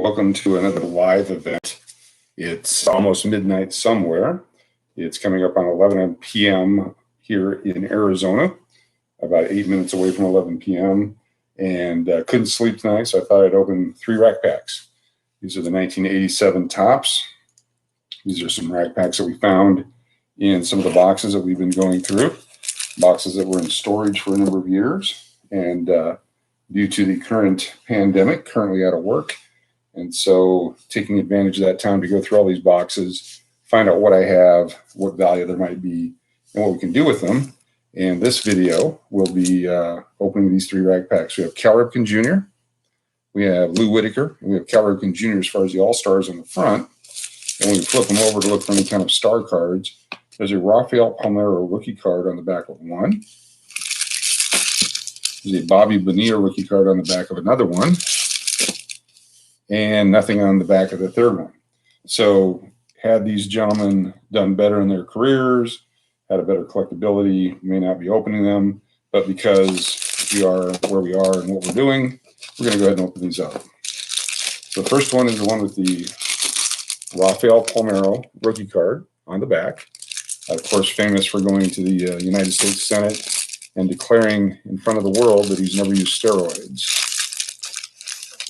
Welcome to another live event. It's almost midnight somewhere. It's coming up on 11 p.m. here in Arizona, about 8 minutes away from 11 p.m. And couldn't sleep tonight, so I thought I'd open 3 rack packs. These are the 1987 tops. These are some rack packs that we found in some of the boxes that we've been going through, boxes that were in storage for a number of years. And due to the current pandemic, currently out of work, and so taking advantage of that time to go through all these boxes, find out what I have, what value there might be, and what we can do with them. And this video will be opening these 3 rack packs. We have Cal Ripken Jr., we have Lou Whitaker, and we have Cal Ripken Jr. as far as the All-Stars on the front. And when we flip them over to look for any kind of star cards, there's a Raphael Palmeiro rookie card on the back of one. There's a Bobby Bonilla rookie card on the back of another one. And nothing on the back of the third one. So had these gentlemen done better in their careers, had a better collectability, may not be opening them, but because we are where we are and what we're doing, we're going to go ahead and open these up. So the first one is the one with the Raphael Palmeiro rookie card on the back. Of course, famous for going to the United States Senate and declaring in front of the world that he's never used steroids.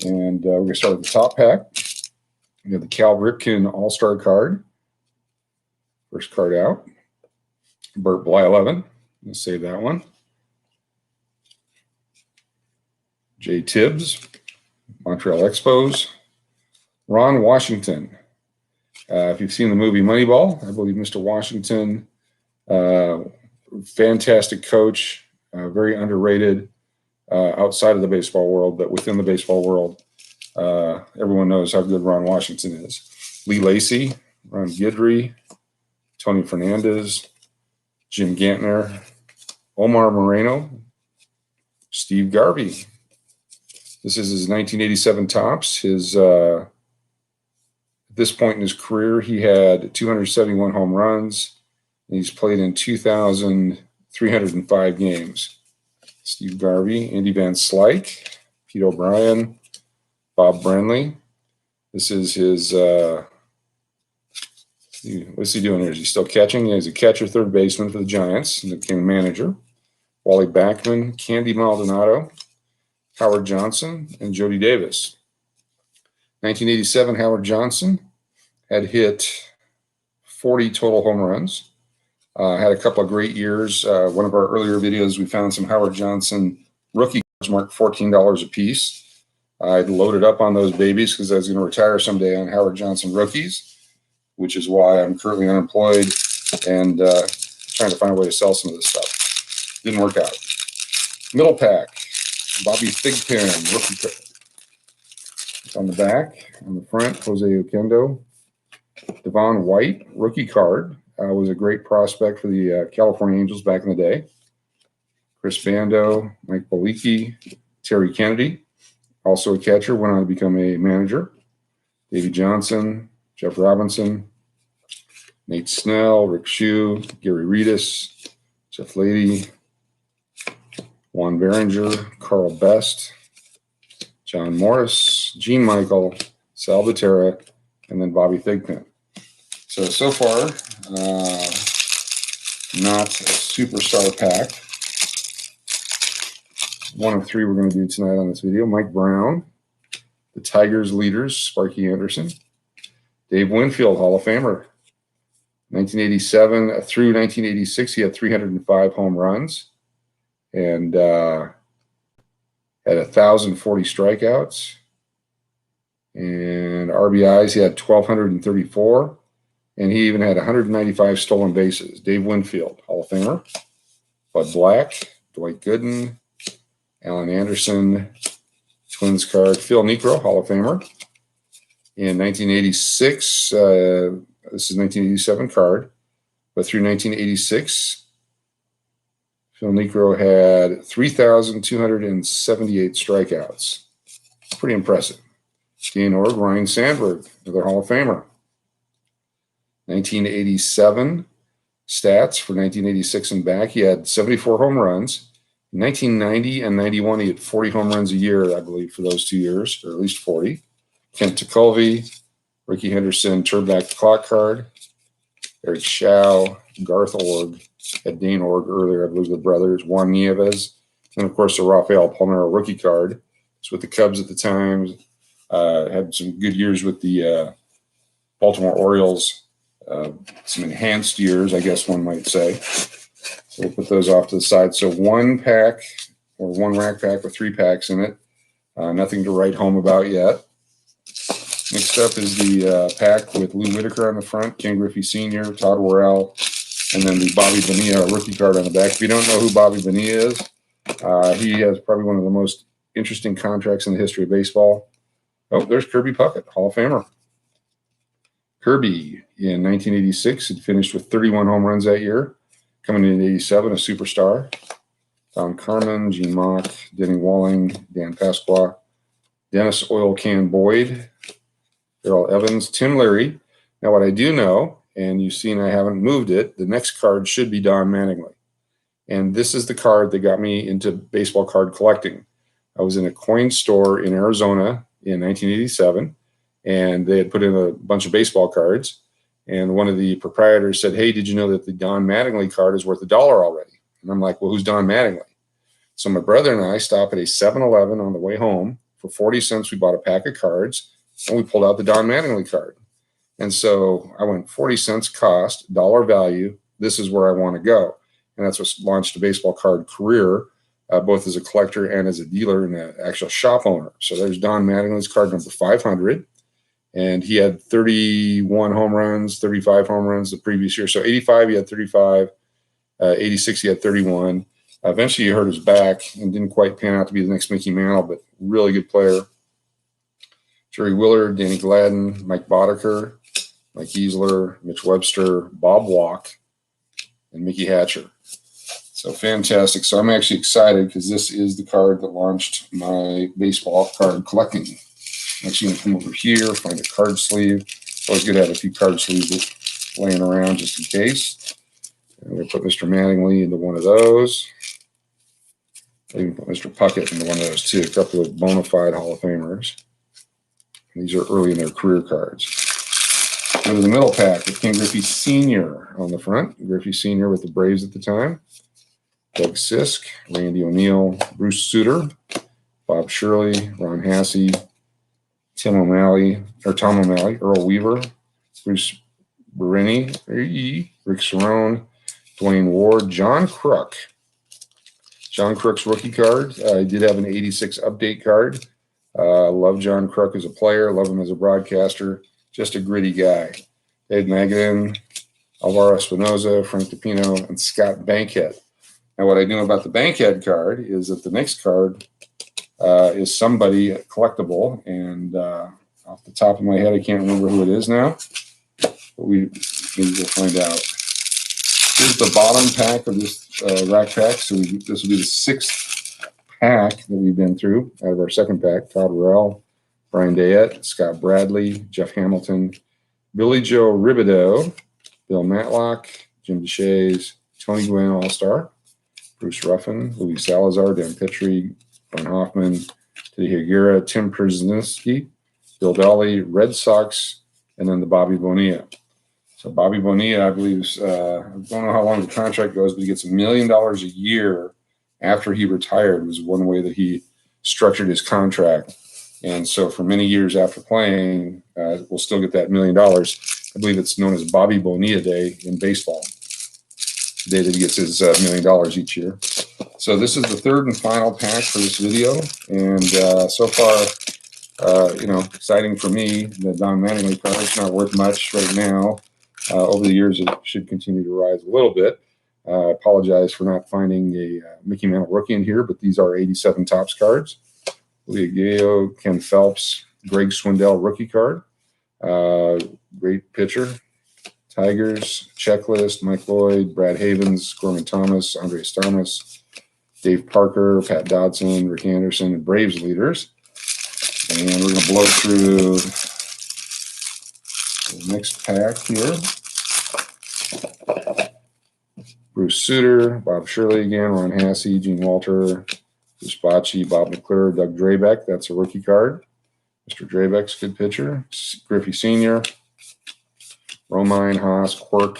And we're going to start with the top pack. We have the Cal Ripken All-Star card. First card out. Burt Bly 11. Let's save that one. Jay Tibbs, Montreal Expos. Ron Washington. If you've seen the movie Moneyball, I believe Mr. Washington, fantastic coach, very underrated. Outside of the baseball world, but within the baseball world, everyone knows how good Ron Washington is. Lee Lacy, Ron Guidry, Tony Fernandez, Jim Gantner, Omar Moreno, Steve Garvey. This is his 1987 tops. His at this point in his career, he had 271 home runs, and he's played in 2,305 games. Steve Garvey, Andy Van Slyke, Pete O'Brien, Bob Brenly. This is his, what's he doing here? Is he still catching? Yeah, he's a catcher, third baseman for the Giants, and became manager. Wally Backman, Candy Maldonado, Howard Johnson, and Jody Davis. 1987, Howard Johnson had hit 40 total home runs. Had a couple of great years. One of our earlier videos, we found some Howard Johnson rookie cards marked $14 a piece. I'd loaded up on those babies because I was going to retire someday on Howard Johnson rookies, which is why I'm currently unemployed and trying to find a way to sell some of this stuff. Didn't work out. Middle pack, Bobby Thigpen rookie card. It's on the back. On the front, Jose Oquendo. Devon White rookie card. Was a great prospect for the California Angels back in the day. Chris Bando, Mike Balicki, Terry Kennedy, also a catcher, went on to become a manager. Davey Johnson, Jeff Robinson, Nate Snell, Rick Shue, Gary Reedus, Jeff Lady, Juan Berenger, Carl Best, John Morris, Gene Michael, Sal Batera, and then Bobby Thigpen. So far, not a superstar pack. 1 of 3 we're going to do tonight on this video. Mike Brown, the Tigers leaders, Sparky Anderson. Dave Winfield, Hall of Famer. 1987 through 1986, he had 305 home runs and had 1,040 strikeouts. And RBIs, he had 1,234. And he even had 195 stolen bases. Dave Winfield, Hall of Famer. Bud Black, Dwight Gooden, Alan Anderson, Twins card. Phil Niekro, Hall of Famer. In 1986, this is 1987 card. But through 1986, Phil Niekro had 3,278 strikeouts. Pretty impressive. Dan Org, Ryan Sandberg, another Hall of Famer. 1987 stats for 1986 and back. He had 74 home runs. In 1990 and 91, he had 40 home runs a year, I believe, for those 2 years, or at least 40. Kent Tekulve, Ricky Henderson, turned back the clock card. Eric Shaw, Garth Org, had Dane Org earlier, I believe the brothers, Juan Nieves, and of course the Raphael Palmeiro rookie card. It's with the Cubs at the time. Had some good years with the Baltimore Orioles, some enhanced years, I guess one might say. So we'll put those off to the side. So one pack, or one rack pack with 3 packs in it. Nothing to write home about yet. Next up is the pack with Lou Whitaker on the front, Ken Griffey Sr., Todd Worrell, and then the Bobby Bonilla rookie card on the back. If you don't know who Bobby Bonilla is, he has probably one of the most interesting contracts in the history of baseball. Oh, there's Kirby Puckett, Hall of Famer. Kirby, in 1986, had finished with 31 home runs that year. Coming in 87, a superstar. Don Carmen, Gene Mock, Denny Walling, Dan Pasqua, Dennis Oil Can Boyd, Darrell Evans, Tim Leary. Now, what I do know, and you've seen I haven't moved it, the next card should be Don Mattingly. And this is the card that got me into baseball card collecting. I was in a coin store in Arizona in 1987, and they had put in a bunch of baseball cards. And one of the proprietors said, "Hey, did you know that the Don Mattingly card is worth $1 already?" And I'm like, "Well, who's Don Mattingly?" So my brother and I stop at a 7-Eleven on the way home. For 40 cents, we bought a pack of cards, and we pulled out the Don Mattingly card. And so I went 40 cents cost, dollar value. This is where I want to go. And that's what launched a baseball card career, both as a collector and as a dealer and an actual shop owner. So there's Don Mattingly's card number 500. And he had 31 home runs, 35 home runs the previous year. So 85, he had 35. 86, he had 31. Eventually, he hurt his back and didn't quite pan out to be the next Mickey Mantle, but really good player. Jerry Willard, Danny Gladden, Mike Boddicker, Mike Easler, Mitch Webster, Bob Walk, and Mickey Hatcher. So fantastic. So I'm actually excited because this is the card that launched my baseball card collecting. I'm actually going to come over here, find a card sleeve. It's always good to have a few card sleeves laying around just in case. I'm going to put Mr. Mattingly into one of those. I even put Mr. Puckett into one of those too. A couple of bona fide Hall of Famers. And these are early in their career cards. Go to the middle pack with Ken Griffey Sr. on the front. Griffey Sr. with the Braves at the time. Doug Sisk, Randy O'Neill, Bruce Sutter, Bob Shirley, Ron Hassey, Tom O'Malley, Earl Weaver, Bruce Berini, Rick Cerrone, Dwayne Ward, John Crook. John Crook's rookie card. I did have an 86 update card. Love John Crook as a player. Love him as a broadcaster. Just a gritty guy. Dave Magadan, Alvaro Espinoza, Frank DePino, and Scott Bankhead. Now, what I know about the Bankhead card is that the next card is somebody collectible. And off the top of my head, I can't remember who it is now. But maybe we'll find out. Here's the bottom pack of this rack pack. So this will be the 6th pack that we've been through out of our 2nd pack. Todd Worrell, Brian Dayette, Scott Bradley, Jeff Hamilton, Billy Joe Ribideau, Bill Matlock, Jim DeShays, Tony Gwynn All-Star, Bruce Ruffin, Louis Salazar, Dan Petrie, Ron Hoffman, Teddy Higuera, Tim Przynski, Bill Dolly, Red Sox, and then the Bobby Bonilla. So Bobby Bonilla, I believe, I don't know how long the contract goes, but he gets $1 million a year after he retired was one way that he structured his contract. And so for many years after playing, we'll still get that $1 million. I believe it's known as Bobby Bonilla Day in baseball, the day that he gets his $1 million each year. So this is the 3rd and final pack for this video. And so far, exciting for me. The Don Mattingly card is not worth much right now. Over the years, it should continue to rise a little bit. I apologize for not finding a Mickey Mantle rookie in here, but these are 87 Topps cards. Lee Aguayo, Ken Phelps, Greg Swindell rookie card. Great pitcher. Tigers, Checklist, Mike Lloyd, Brad Havens, Gorman Thomas, Andres Thomas, Dave Parker, Pat Dodson, Rick Anderson, and Braves leaders. And we're going to blow through the next pack here. Bruce Sutter, Bob Shirley again, Ron Hassey, Gene Walter, Bruce Bocci, Bob McClure, Doug Drabeck. That's a rookie card. Mr. Drabeck's good pitcher. Griffey Sr., Romine, Haas, Quirk.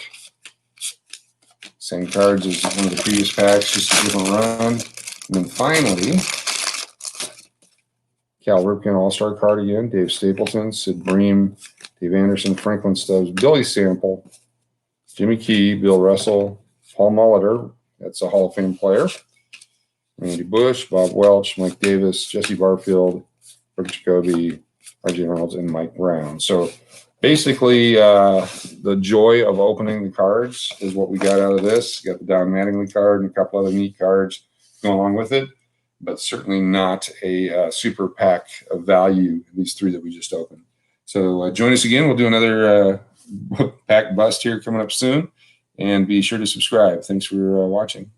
Same cards as one of the previous packs, just a different run. And then finally, Cal Ripken All-Star card again. Dave Stapleton, Sid Bream, Dave Anderson, Franklin Stubbs, Billy Sample, Jimmy Key, Bill Russell, Paul Molitor. That's a Hall of Fame player. Randy Bush, Bob Welch, Mike Davis, Jesse Barfield, Rick Jacoby, R.J. Reynolds, and Mike Brown. So basically, the joy of opening the cards is what we got out of this. Got the Don Mattingly card and a couple other neat cards going along with it, but certainly not a super pack of value, these three that we just opened. So join us again. We'll do another pack bust here coming up soon, and be sure to subscribe. Thanks for watching.